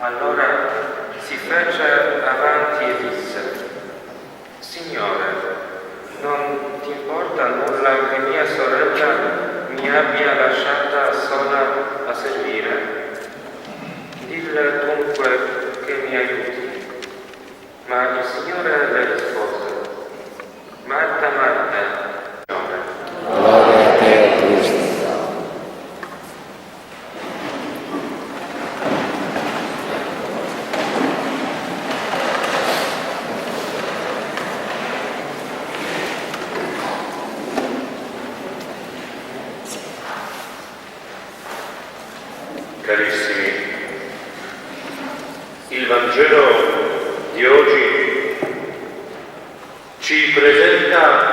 Allora si fece avanti e disse: Signore, non ti importa nulla che mia sorella mi abbia lasciata sola a servire? Dille dunque che mi aiuti. Ma il Signore le rispose: Marta, Marta, Signore. Gloria a te, Cristo. Carissimi, il Vangelo di oggi ci presenta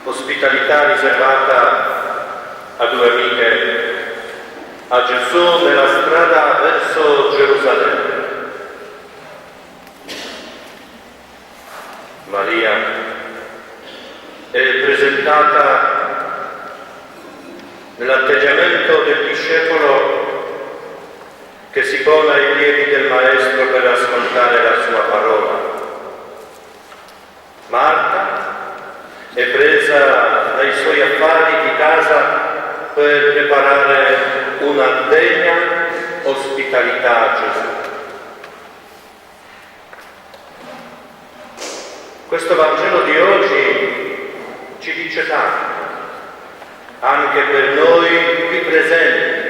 ospitalità riservata a due amiche, a Gesù nella strada verso Gerusalemme. Maria è presentata nell'atteggiamento del discepolo che si pone ai piedi del Maestro per ascoltare la sua parola. Marta è presa dai suoi affari di casa per preparare una degna ospitalità a Gesù. Questo Vangelo di oggi ci dice tanto, anche per noi qui presenti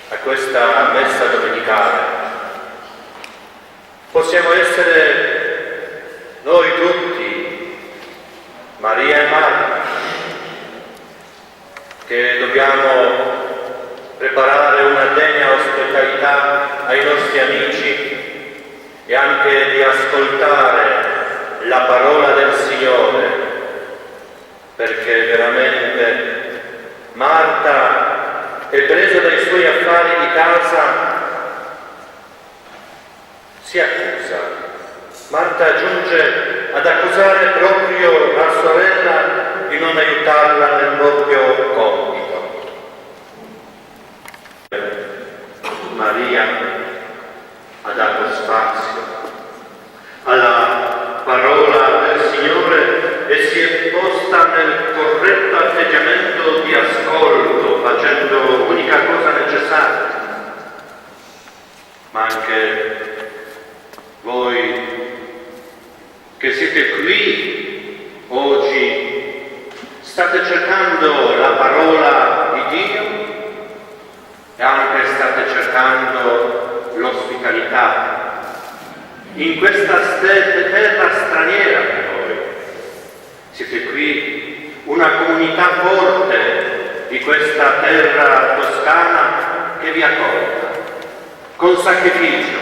a questa messa domenicale. Possiamo essere noi tutti, Maria e Marta, che dobbiamo preparare una degna ospitalità ai nostri amici e anche di ascoltare la parola del Signore, perché veramente Marta è presa dai suoi affari di casa, si accusa. Marta giunge ad accusare proprio la sorella di non aiutarla nel proprio compito. Maria ha dato spazio alla parola del Signore e si è posta nel corretto atteggiamento di ascolto, facendo l'unica cosa necessaria. Ma anche voi che siete qui oggi state cercando la parola di Dio e anche state cercando l'ospitalità in questa terra straniera per voi. Siete qui una comunità forte di questa terra toscana che vi accolga. Con sacrificio,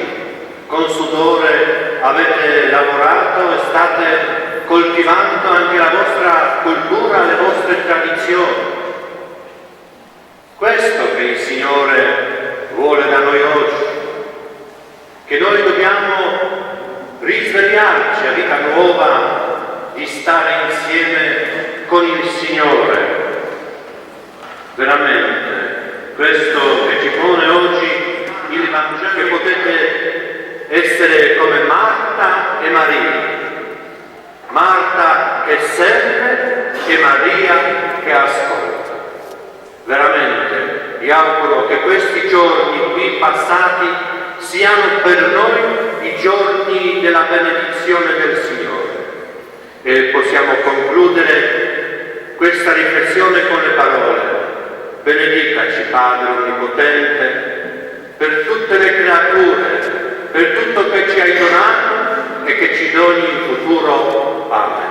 con sudore avete lavorato e state coltivando anche la vostra cultura, le vostre tradizioni. Questo che il Signore vuole da noi oggi, che noi dobbiamo risvegliarci a vita nuova di stare insieme con il Signore. Veramente, questo che ci pone oggi il Vangelo, che potete essere come Marta e Maria. Marta che serve e Maria che ascolta. Veramente, vi auguro che questi giorni qui passati siano per noi i giorni della benedizione del Signore. E possiamo concludere questa riflessione con le parole: benedicaci Padre Onnipotente per tutte le creature, per tutto che ci hai donato e che ci doni in futuro. Amen.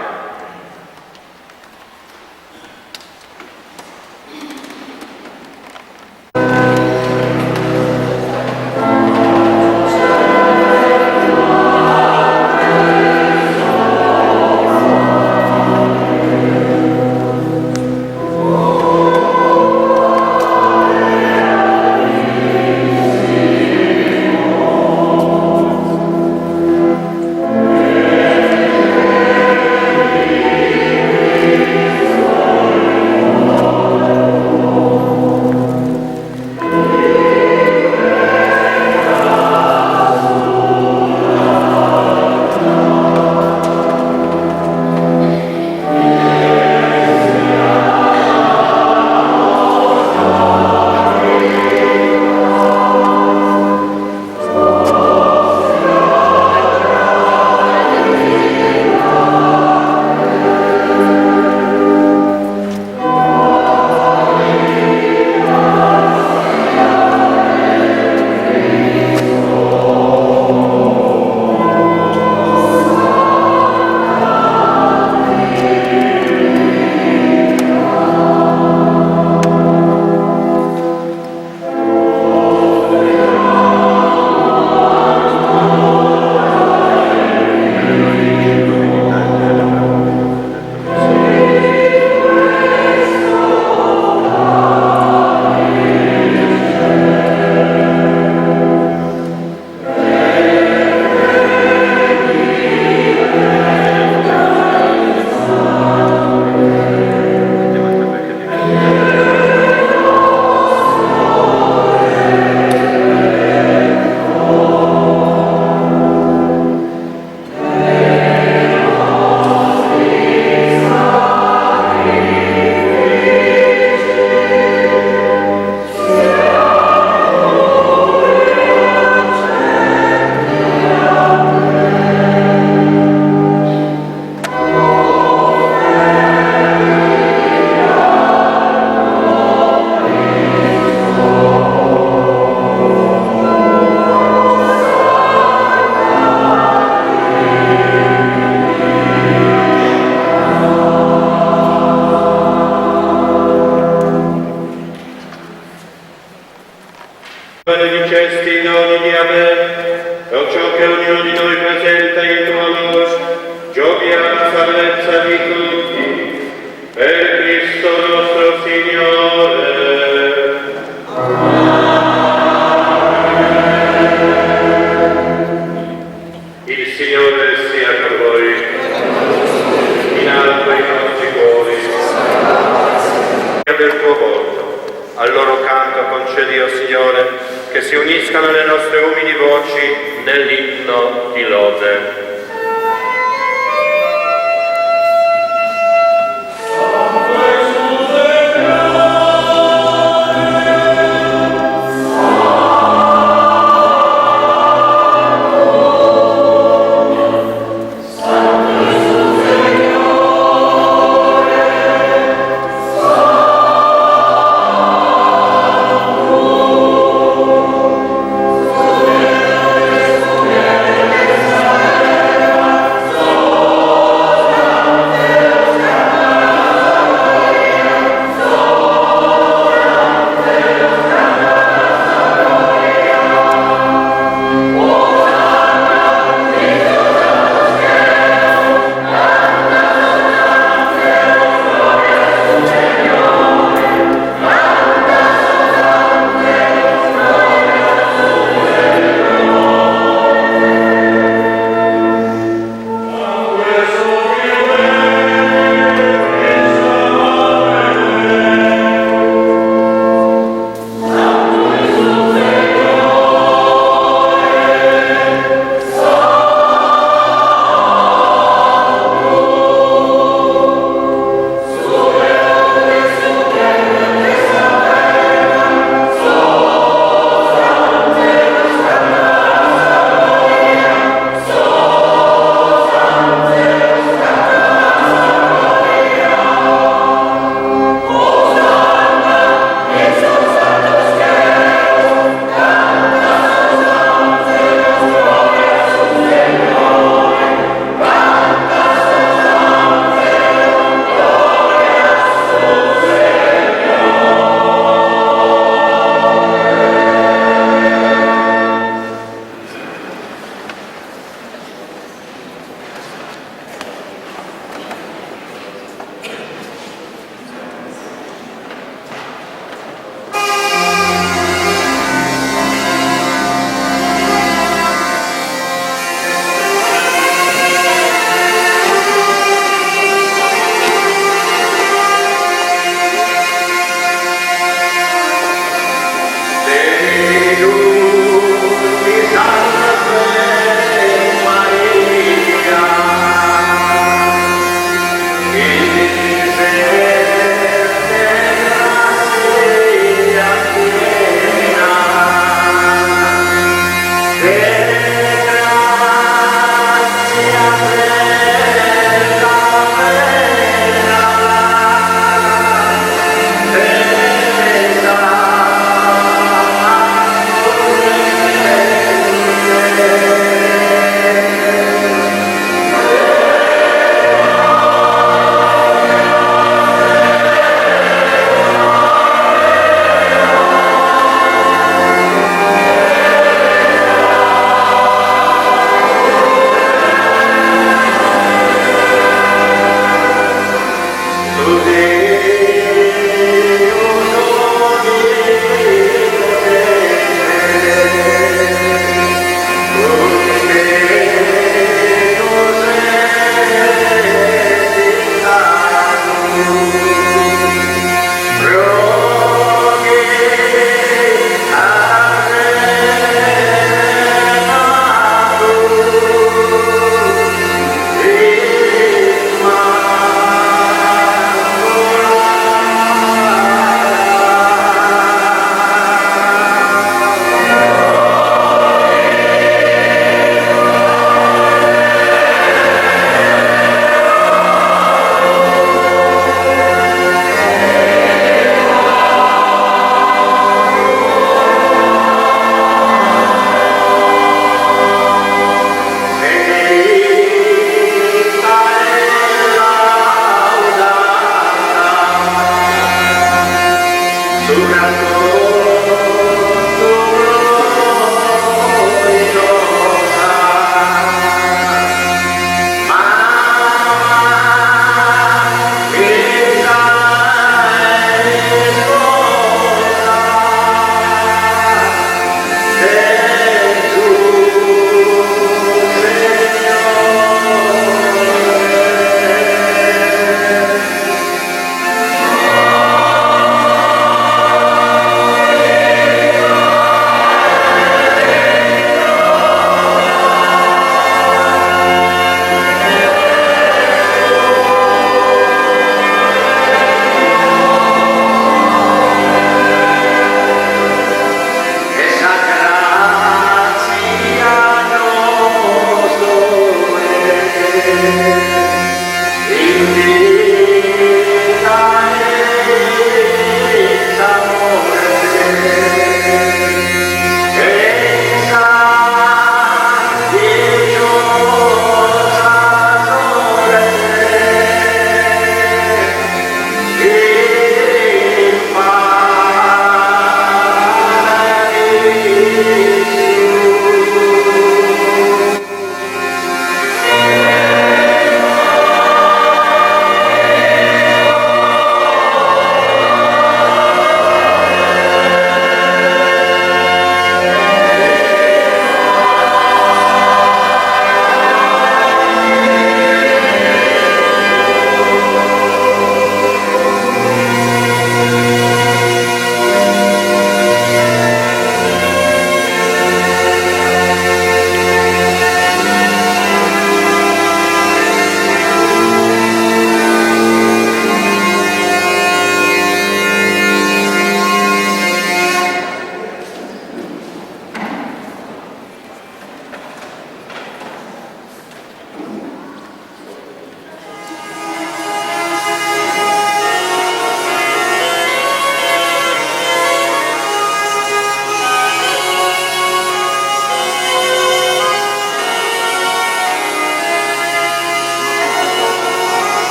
Cristo nostro Signore. Il Signore sia con voi. In alto i nostri cuori. Del tuo volto. Al loro canto concedi, o Signore, che si uniscano le nostre umili voci nell'inno di lode.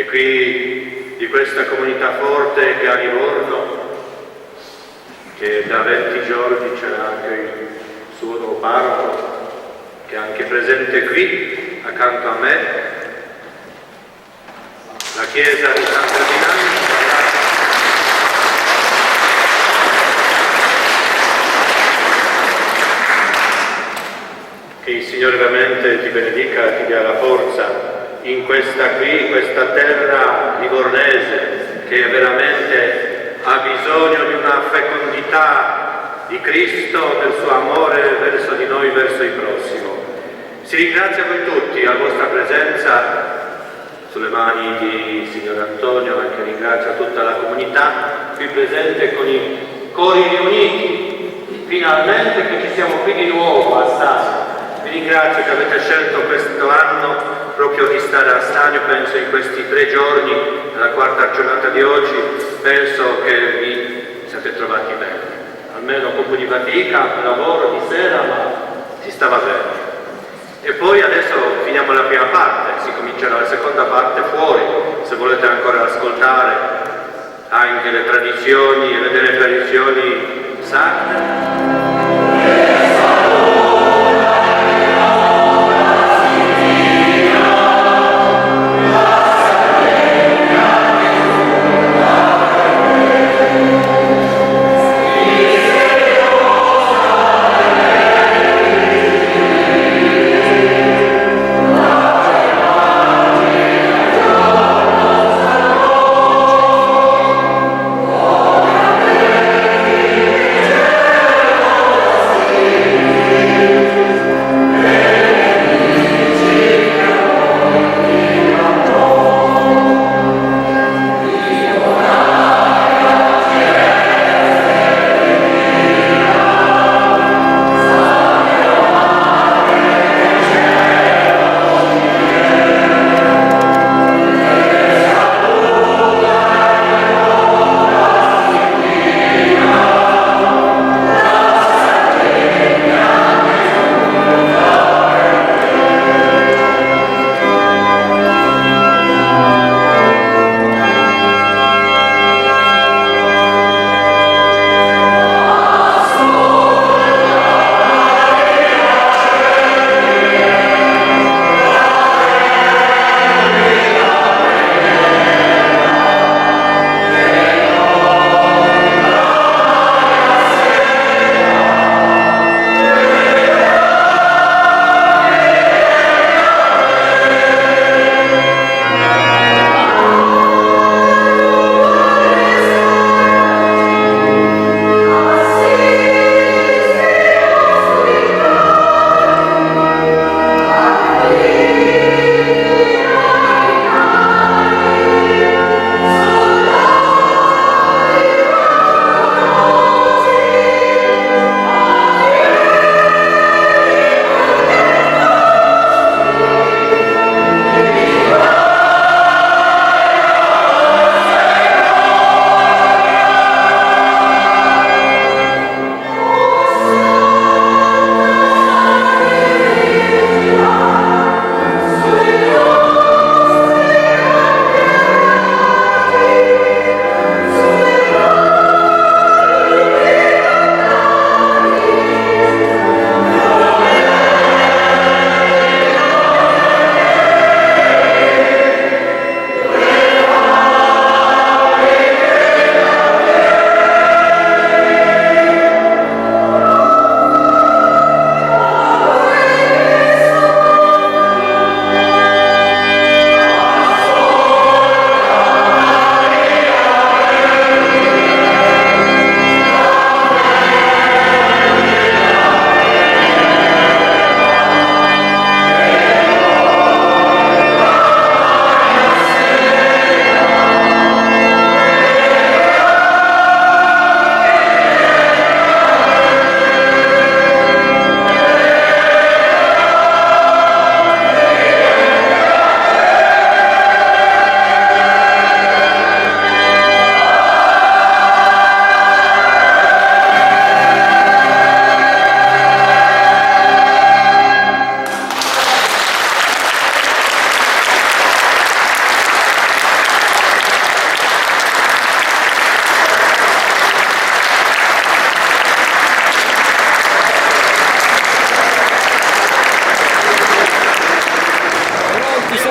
qui di questa comunità forte che a Livorno, che da 20 giorni c'era anche il suo nuovo parroco, che è anche presente qui accanto a me, la chiesa di San Ferdinando. Che il Signore veramente ti benedica, ti dia la forza in questa terra livornese che veramente ha bisogno di una fecondità di Cristo, del suo amore verso di noi, verso il prossimo. Si ringrazia voi tutti, la vostra presenza sulle mani di Signor Antonio, anche ringrazio tutta la comunità qui presente con i cori riuniti, finalmente che ci siamo qui di nuovo a Stagno. Vi ringrazio che avete scelto questo anno proprio di stare a Stagno, penso in questi 3 giorni, nella quarta giornata di oggi, penso che vi siete trovati bene. Almeno un po' di fatica, lavoro di sera, ma si stava bene. E poi adesso finiamo la prima parte, si comincerà la seconda parte fuori, se volete ancora ascoltare anche le tradizioni e vedere le tradizioni sacre.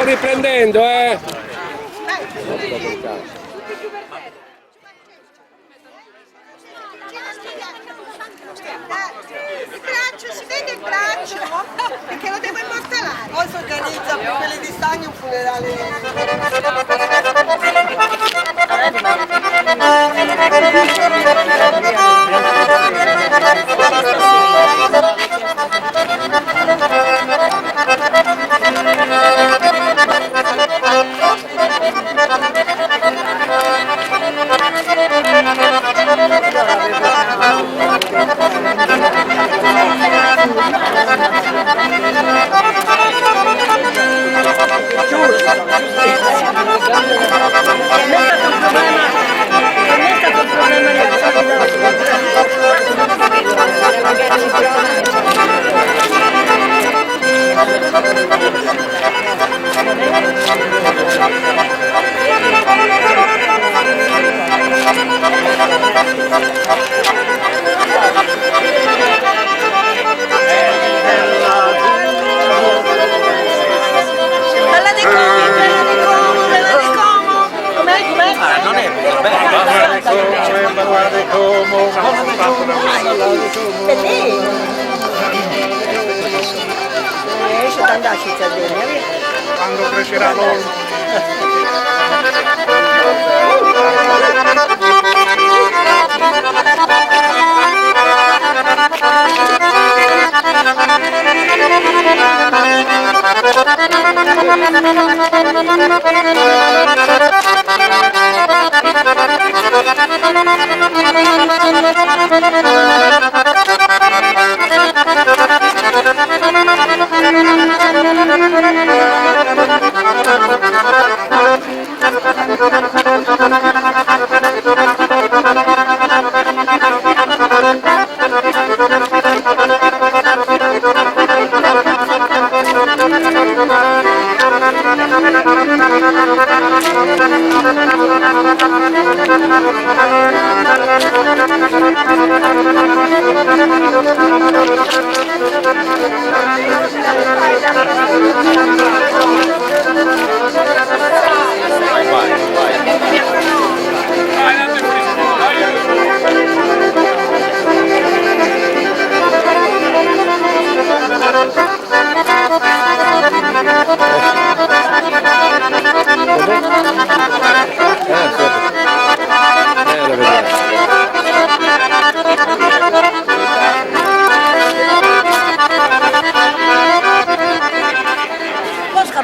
riprendendo, eh! Il braccio, si vede il braccio? Perché lo devo immortalare. Poi si organizza per quelli di stagno un funerale. Bella di Como, bella di Como, bella di Como. Com'è? Non è Esce da andare a cittadini, quando crescerà l'olmo.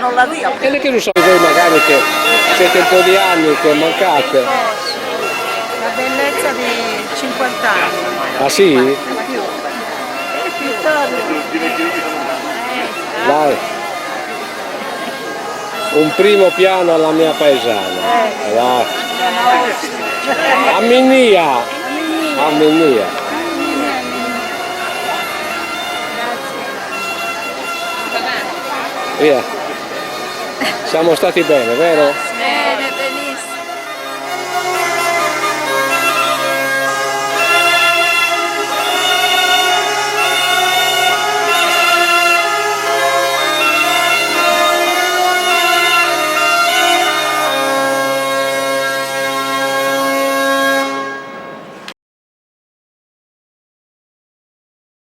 non la via. E che non so voi magari che siete un po' di anni che mancate. La bellezza di 50 anni. Ah sì? È più tardi. Dai. Un primo piano alla mia paesana. Dai. Amminia. Amminia. Via. Siamo stati bene, vero? Bene,